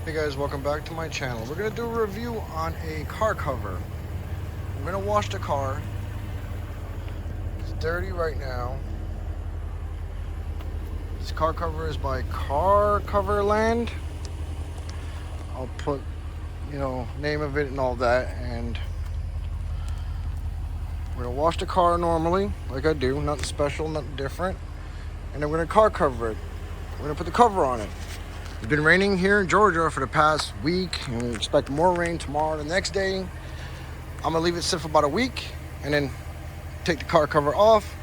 Hey guys, welcome back to my channel. We're going to do a review on a car cover. I'm going to wash the car. It's dirty right now. This car cover is by Coverland. I'll put, name of it and all that. And we're going to wash the car normally, like I do. Nothing special, nothing different. And then we're going to car cover it. We're going to put the cover on it. It's been raining here in Georgia for the past week, and we expect more rain tomorrow. The next day, I'm gonna leave it sit for about a week, and then take the car cover off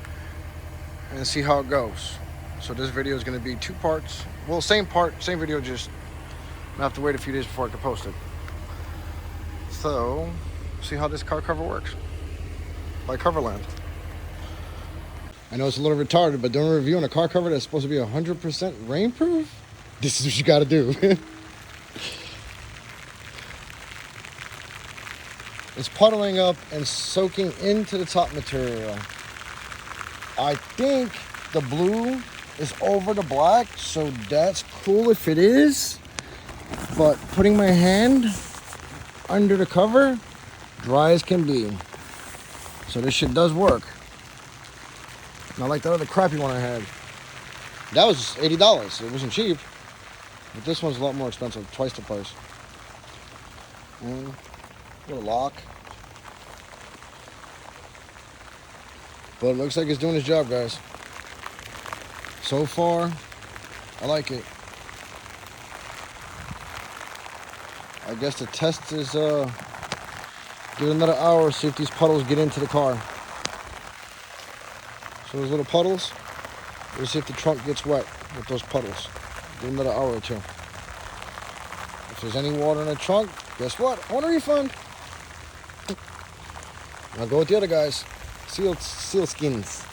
and see how it goes. So this video is gonna be two parts. Well, same video, just I have to wait a few days before I can post it. So, see how this car cover works by Coverland. I know it's a little retarded, but doing a review on a car cover that's supposed to be 100% rainproof, this is what you gotta do. It's puddling up and soaking into the top material. I think the blue is over the black, so that's cool if it is. But putting my hand under the cover, dry as can be. So this shit does work. Not like that other crappy one I had. That was $80. It wasn't cheap. But this one's a lot more expensive, twice the price. Little lock. But it looks like it's doing its job, guys. So far, I like it. I guess the test is give it another hour, see if these puddles get into the car. So those little puddles, we'll see if the trunk gets wet with those puddles. Give it another hour or two. If there's any water in the trunk, guess what? I want a refund. I'll go with the other guys. Seal skins.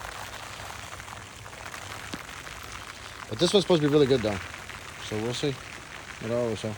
But this one's supposed to be really good though. So we'll see. An hour or so.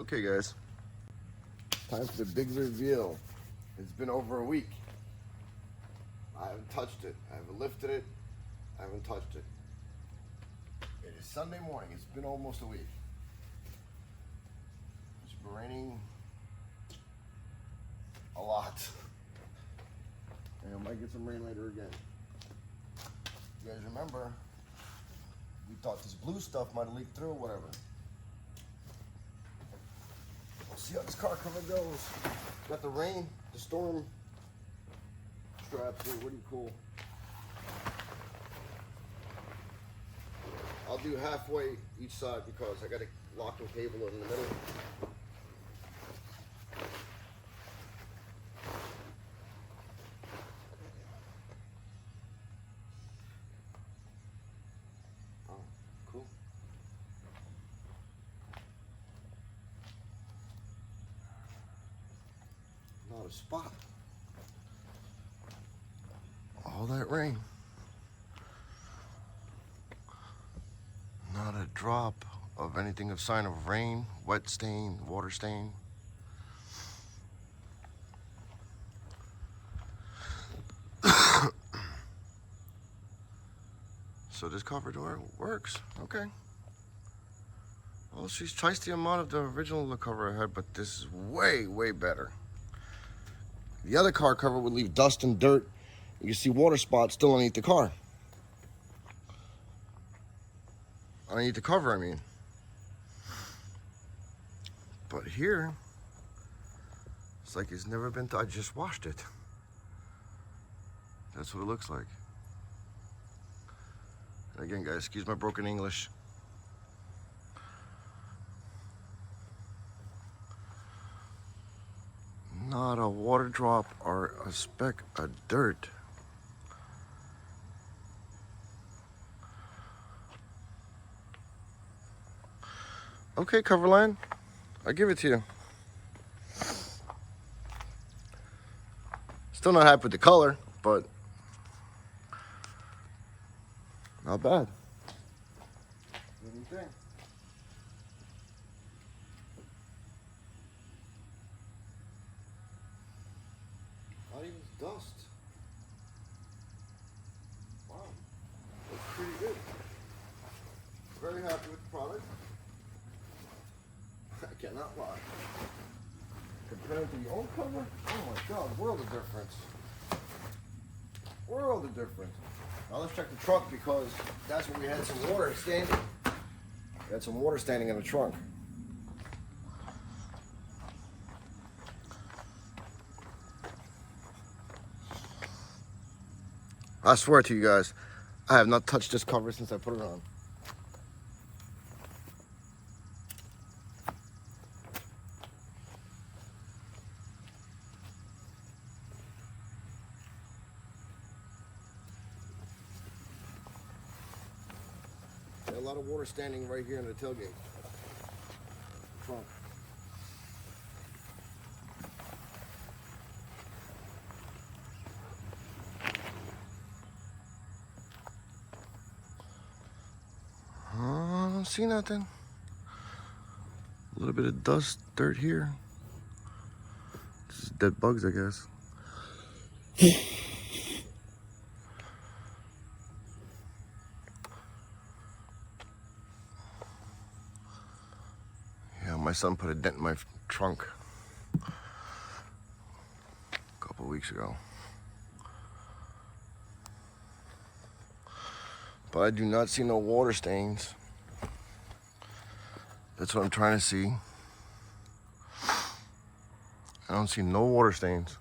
Okay guys, time for the big reveal. It's been over a week. I haven't touched it. I haven't lifted it. I haven't touched it. It is Sunday morning. It's been almost a week. It's been raining a lot. And I might get some rain later again. You guys remember, we thought this blue stuff might have leaked through or whatever. See how this car cover goes. Got the rain, the storm straps here, pretty cool. I'll do halfway each side because I got to lock and cable it in the middle. Oh, cool. Not a spot. All that rain. Not a drop of anything of sign of rain, wet stain, water stain. So this cover door works. Okay. Well, she's twice the amount of the original cover I had, but this is way, way better. The other car cover would leave dust and dirt. You can see water spots still underneath the car. underneath the cover, I mean. But here, it's like it's never been, I just washed it. That's what it looks like. And again, guys, excuse my broken English. Not a water drop or a speck of dirt. Okay, Coverland, I give it to you. Still not happy with the color, but not bad. What do you think? Not even dust. Wow, looks pretty good. Very happy with the product. I cannot lie. Compared to the old cover, oh my God, world of difference. World of difference. Now let's check the trunk because that's where we had some water standing. We had some water standing in the trunk. I swear to you guys, I have not touched this cover since I put it on. A lot of water standing right here in the tailgate. Trunk. I don't see nothing. A little bit of dust, dirt here. Just dead bugs, I guess. My son put a dent in my trunk a couple of weeks ago. But I do not see no water stains. That's what I'm trying to see. I don't see no water stains.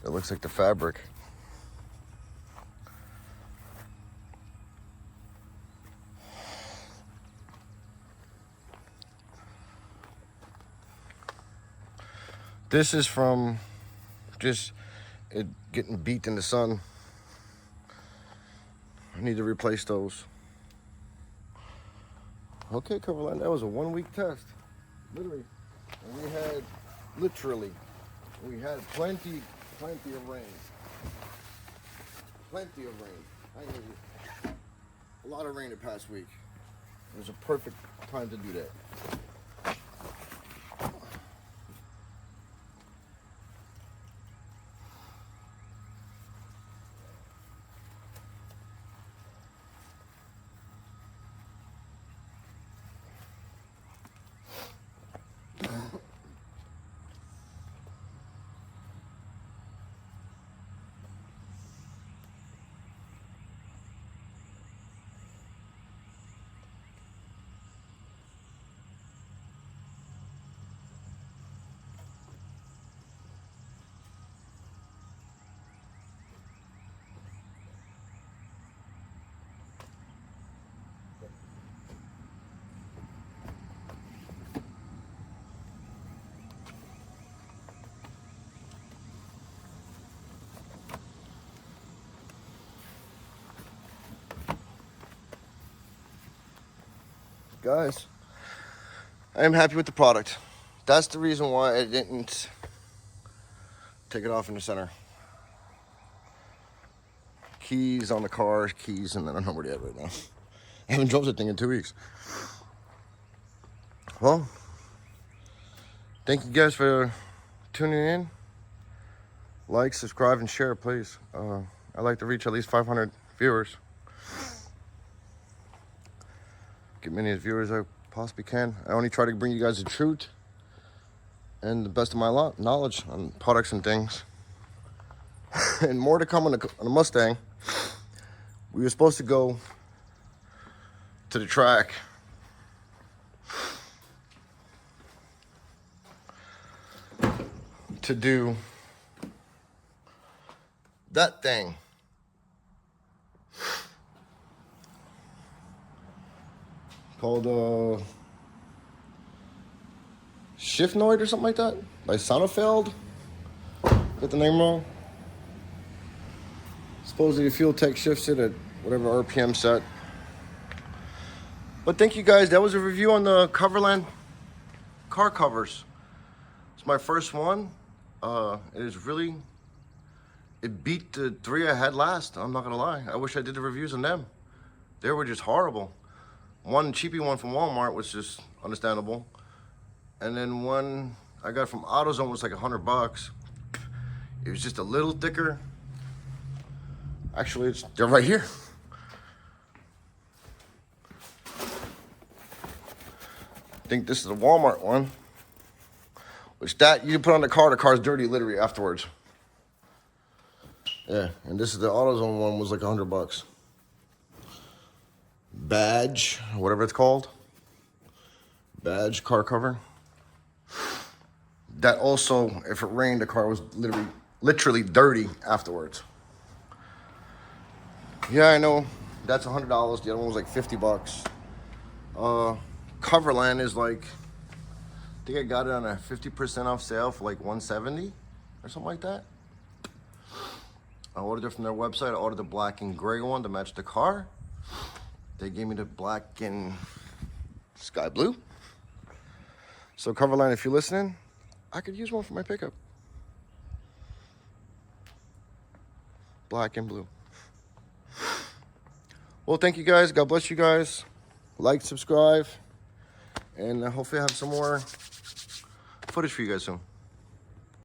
It looks like the fabric. This is from just it getting beat in the sun. I need to replace those. Okay, Coverland, that was a 1 week test. Literally. And we had, we had plenty of rain. Plenty of rain. I mean, a lot of rain the past week. It was a perfect time to do that. Guys, I am happy with the product. That's the reason why I didn't take it off in the center. Keys on the car, keys, and I don't know where they're at right now. I haven't drove that thing in 2 weeks. Well, thank you guys for tuning in. Like, subscribe, and share, please. I'd like to reach at least 500 viewers. Get many as viewers as I possibly can. I only try to bring you guys the truth and the best of my knowledge on products and things. And more to come on the Mustang. We were supposed to go to the track to do that thing. Called Shiftnoid or something like that, by Sonnefeld. Get the name wrong. Supposedly the fuel tech shifts it at whatever RPM set. But thank you guys. That was a review on the Coverland car covers. It's my first one. It beat the 3 I had last. I'm not gonna lie. I wish I did the reviews on them. They were just horrible. One cheapy one from Walmart was just understandable. And then one I got from AutoZone was like $100. It was just a little thicker. Actually, they're right here. I think this is the Walmart one. Which that you put on the car's dirty literally afterwards. Yeah, and this is the AutoZone one, was like $100. Badge, whatever it's called. Badge car cover. That also, if it rained, the car was literally dirty afterwards. Yeah, I know. That's $100. The other one was like $50. Coverland is like, I think I got it on a 50% off sale for like $170 or something like that. I ordered it from their website. I ordered the black and gray one to match the car. They gave me the black and sky blue. So Coverland, if you're listening, I could use one for my pickup. Black and blue. Well, thank you guys. God bless you guys. Like, subscribe, and hopefully I have some more footage for you guys soon.